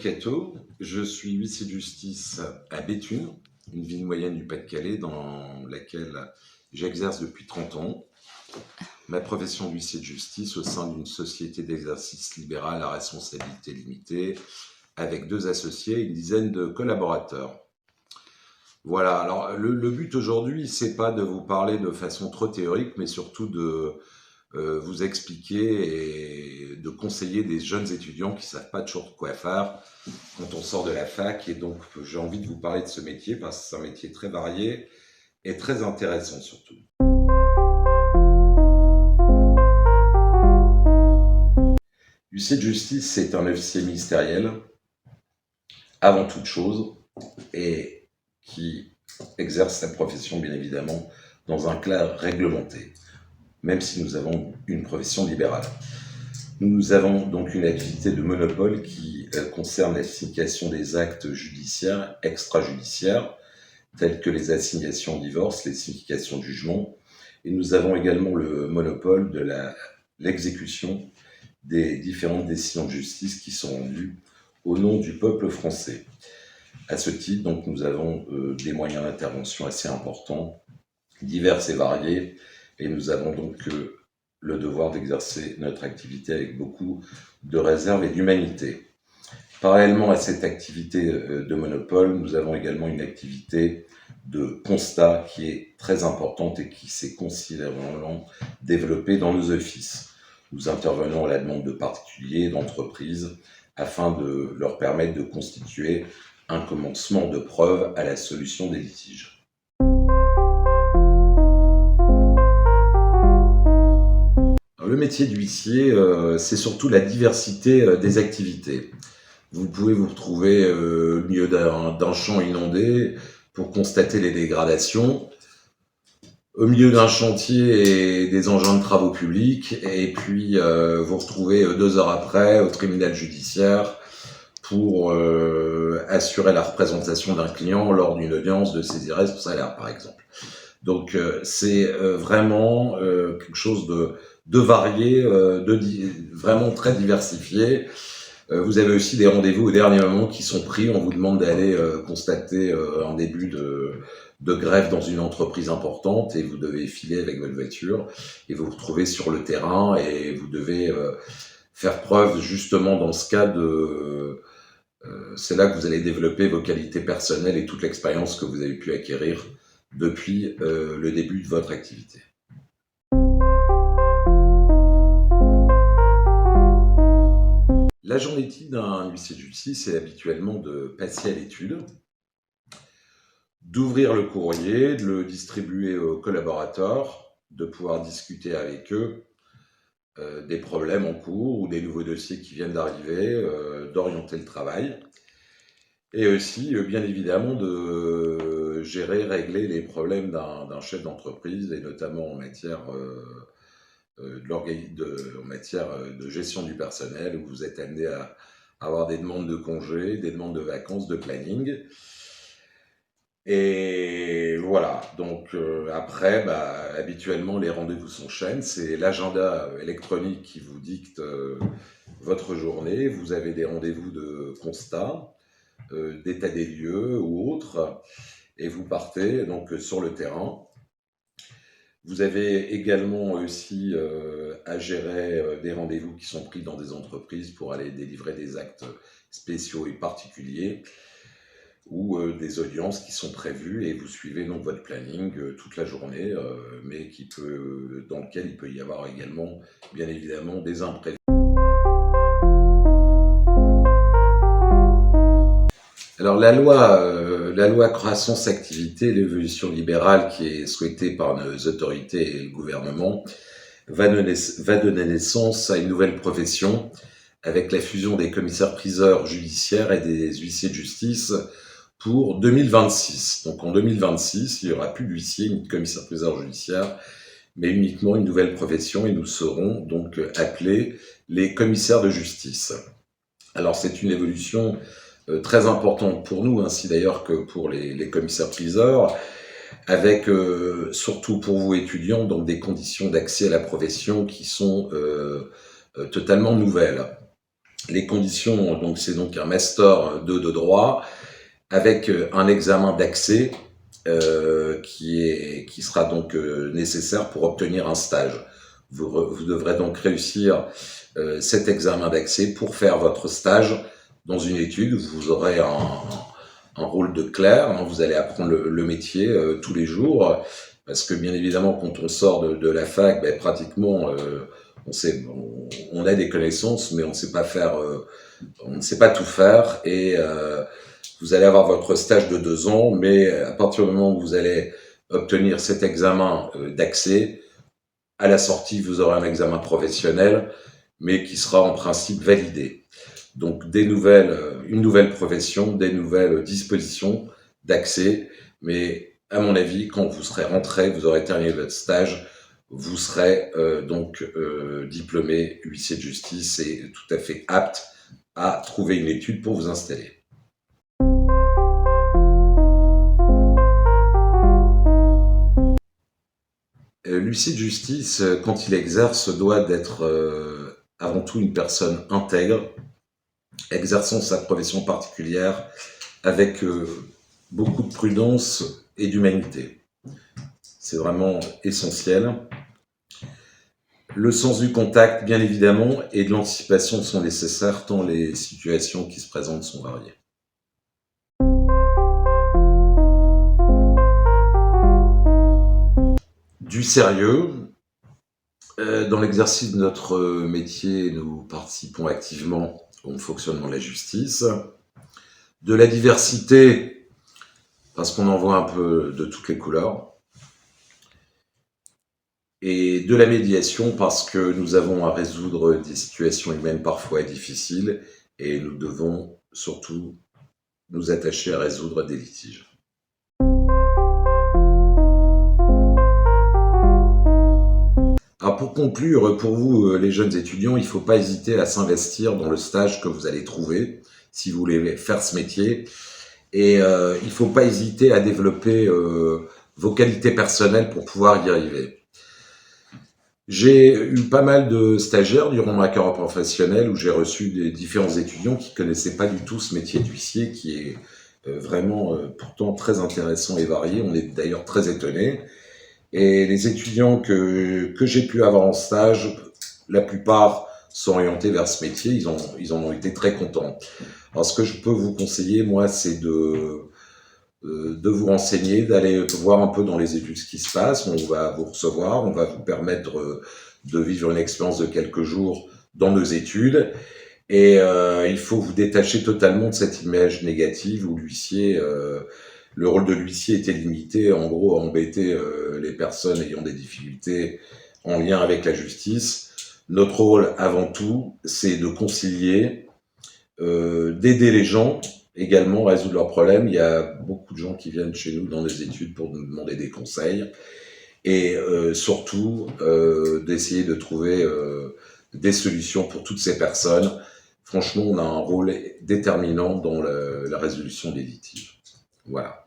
Cateau, je suis huissier de justice à Béthune, une ville moyenne du Pas-de-Calais dans laquelle j'exerce depuis 30 ans. Ma profession d'huissier de justice au sein d'une société d'exercice libéral à responsabilité limitée avec 2 associés et une dizaine de collaborateurs. Voilà, alors le but aujourd'hui, c'est pas de vous parler de façon trop théorique, mais surtout de vous expliquer et de conseiller des jeunes étudiants qui savent pas toujours quoi faire quand on sort de la fac. Et donc, j'ai envie de vous parler de ce métier parce que c'est un métier très varié et très intéressant surtout. L'huissier de justice, c'est un officier ministériel, avant toute chose, et qui exerce sa profession, bien évidemment, dans un cadre réglementé, même si nous avons une profession libérale. Nous avons donc une activité de monopole qui concerne la signification des actes judiciaires, extrajudiciaires, tels que les assignations de divorce, les significations de jugement. Et nous avons également le monopole de l'exécution des différentes décisions de justice qui sont rendues au nom du peuple français. À ce titre, donc, nous avons des moyens d'intervention assez importants, divers et variés, et nous avons donc le devoir d'exercer notre activité avec beaucoup de réserve et d'humanité. Parallèlement à cette activité de monopole, nous avons également une activité de constat qui est très importante et qui s'est considérablement développée dans nos offices. Nous intervenons à la demande de particuliers, d'entreprises, afin de leur permettre de constituer un commencement de preuve à la solution des litiges. Le métier d'huissier, c'est surtout la diversité des activités. Vous pouvez vous retrouver au milieu d'un champ inondé pour constater les dégradations, au milieu d'un chantier et des engins de travaux publics, et puis vous retrouvez 2 heures après au tribunal judiciaire pour assurer la représentation d'un client lors d'une audience de saisie reste pour salaire, par exemple. Donc c'est vraiment quelque chose de varié, vraiment très diversifié. Vous avez aussi des rendez-vous au dernier moment qui sont pris. On vous demande d'aller constater un début de grève dans une entreprise importante et vous devez filer avec votre voiture et vous vous retrouvez sur le terrain et vous devez faire preuve justement dans ce cas c'est là que vous allez développer vos qualités personnelles et toute l'expérience que vous avez pu acquérir depuis le début de votre activité. La journée type d'un huissier de justice est habituellement de passer à l'étude, d'ouvrir le courrier, de le distribuer aux collaborateurs, de pouvoir discuter avec eux des problèmes en cours ou des nouveaux dossiers qui viennent d'arriver, d'orienter le travail, et aussi, bien évidemment, de gérer, régler les problèmes d'un chef d'entreprise, et notamment en matière en matière de gestion du personnel, où vous êtes amené à avoir des demandes de congés, des demandes de vacances, de planning. Et voilà, donc après, habituellement, les rendez-vous s'enchaînent. C'est l'agenda électronique qui vous dicte votre journée. Vous avez des rendez-vous de constat, d'état des lieux ou autres, et vous partez donc sur le terrain. Vous avez également aussi à gérer des rendez-vous qui sont pris dans des entreprises pour aller délivrer des actes spéciaux et particuliers ou des audiences qui sont prévues et vous suivez donc votre planning toute la journée, mais dans lequel il peut y avoir également, bien évidemment, des imprévus. Alors la loi croissance activité et l'évolution libérale qui est souhaitée par nos autorités et le gouvernement va donner naissance à une nouvelle profession avec la fusion des commissaires-priseurs judiciaires et des huissiers de justice pour 2026. Donc en 2026, il n'y aura plus d'huissiers ni de commissaires-priseurs judiciaires, mais uniquement une nouvelle profession et nous serons donc appelés les commissaires de justice. Alors c'est une évolution très importante pour nous, ainsi d'ailleurs que pour les commissaires-priseurs, avec surtout pour vous étudiants, donc des conditions d'accès à la profession qui sont totalement nouvelles. Les conditions, donc c'est donc un master 2 de droit avec un examen d'accès qui sera donc nécessaire pour obtenir un stage. Vous devrez donc réussir cet examen d'accès pour faire votre stage dans une étude. Vous aurez un rôle de clerc, hein, vous allez apprendre le métier tous les jours, parce que bien évidemment, quand on sort de la fac, ben, pratiquement, on a des connaissances, mais on ne sait pas faire, on ne sait pas tout faire, et vous allez avoir votre stage de 2 ans, mais à partir du moment où vous allez obtenir cet examen d'accès, à la sortie, vous aurez un examen professionnel, mais qui sera en principe validé. Donc une nouvelle profession, des nouvelles dispositions d'accès, mais à mon avis, quand vous serez rentré, vous aurez terminé votre stage, vous serez diplômé huissier de justice et tout à fait apte à trouver une étude pour vous installer. L'huissier de justice, quand il exerce, doit d'être avant tout une personne intègre, exerçant sa profession particulière avec beaucoup de prudence et d'humanité. C'est vraiment essentiel. Le sens du contact, bien évidemment, et de l'anticipation sont nécessaires tant les situations qui se présentent sont variées. Du sérieux. Dans l'exercice de notre métier, nous participons activement au fonctionnement de la justice. De la diversité, parce qu'on en voit un peu de toutes les couleurs. Et de la médiation, parce que nous avons à résoudre des situations humaines parfois difficiles, et nous devons surtout nous attacher à résoudre des litiges. Alors pour conclure, pour vous les jeunes étudiants, il ne faut pas hésiter à s'investir dans le stage que vous allez trouver si vous voulez faire ce métier. Et il ne faut pas hésiter à développer vos qualités personnelles pour pouvoir y arriver. J'ai eu pas mal de stagiaires durant ma carrière professionnelle où j'ai reçu des différents étudiants qui ne connaissaient pas du tout ce métier d'huissier qui est vraiment pourtant très intéressant et varié. On est d'ailleurs très étonnés. Et les étudiants que j'ai pu avoir en stage, la plupart sont orientés vers ce métier, ils en ont été très contents. Alors ce que je peux vous conseiller, moi, c'est de vous renseigner, d'aller voir un peu dans les études ce qui se passe. On va vous recevoir, on va vous permettre de vivre une expérience de quelques jours dans nos études. Et il faut vous détacher totalement de cette image négative où l'huissier... le rôle de l'huissier était limité, en gros, à embêter les personnes ayant des difficultés en lien avec la justice. Notre rôle, avant tout, c'est de concilier, d'aider les gens également à résoudre leurs problèmes. Il y a beaucoup de gens qui viennent chez nous dans les études pour nous demander des conseils. Et surtout, d'essayer de trouver des solutions pour toutes ces personnes. Franchement, on a un rôle déterminant dans la résolution des litiges. Voilà.